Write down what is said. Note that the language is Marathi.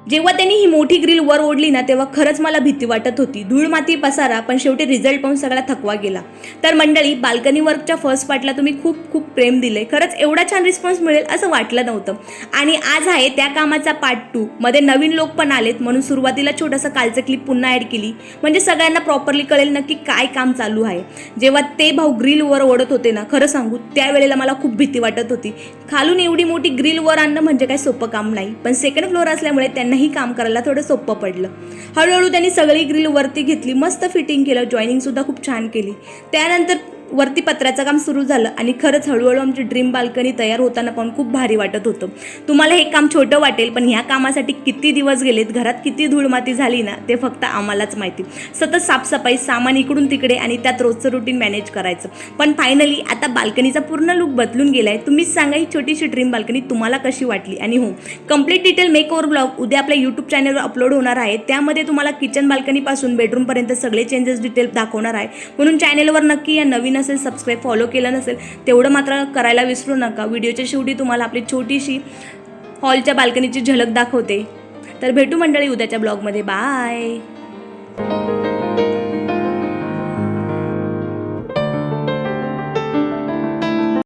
जेव्हा त्यांनी ही मोठी ग्रिल वर ओढली ना तेव्हा खरंच मला भीती वाटत होती. धूळ माती पसारा, पण शेवटी रिझल्ट पाहून सगळा थकवा गेला. तर मंडळी, बाल्कनी वर्कच्या फर्स्ट पार्टला तुम्ही खूप खूप प्रेम दिले. खरंच एवढा छान रिस्पॉन्स मिळेल असं वाटलं नव्हतं. आणि आज आहे त्या कामाचा पार्ट 2 मध्ये नवीन लोक पण आलेत, म्हणून सुरुवातीला छोटंसं कालचं क्लिप पुन्हा ॲड केली, म्हणजे सगळ्यांना प्रॉपरली कळेल नक्की काय काम चालू आहे. जेव्हा ते भाऊ ग्रिल वर ओढत होते ना, खरं सांगू त्यावेळेला मला खूप भीती वाटत होती. खालून एवढी मोठी ग्रिल वर आणणं म्हणजे काय सोपं काम नाही, पण सेकंड फ्लोअर असल्यामुळे त्यांनाही काम करायला थोडं सोपं पडलं. हळूहळू त्यांनी सगळी ग्रिल वरती घेतली, मस्त फिटिंग केलं, जॉईनिंग सुद्धा खूप छान केली. त्यानंतर वरती पत्र्याचं काम सुरू झालं आणि खरंच हळूहळू आमची ड्रीम बाल्कनी तयार होताना पण खूप भारी वाटत होतं. तुम्हाला हे काम छोटं वाटेल, पण ह्या कामासाठी किती दिवस गेलेत, घरात किती धूळमाती झाली ना ते फक्त आम्हालाच माहिती. सतत साफसफाई, सामान इकडून तिकडे आणि त्यात रोजचं रुटीन मॅनेज करायचं. पण फायनली आता बाल्कनीचा पूर्ण लुक बदलून गेलाय. तुम्हीच सांगा ही छोटीशी ड्रीम बाल्कनी तुम्हाला कशी वाटली. आणि हो, कम्प्लीट डिटेल मेकओव्हर ब्लॉग उद्या आपल्या यूट्यूब चॅनलवर अपलोड होणार आहे. त्यामध्ये तुम्हाला किचन बाल्कनीपासून बेडरूमपर्यंत सगळे चेंजेस डिटेल दाखवणार आहे. म्हणून चॅनलवर नक्की या. नवीन असेल, सबस्क्राईब फॉलो केलं नसेल तेवढं मात्र करायला विसरू नका. व्हिडिओच्या शेवटी तुम्हाला आपली छोटीशी हॉलच्या बाल्कनीची झलक दाखवते. तर भेटू मंडळी उद्याच्या ब्लॉगमध्ये. बाय.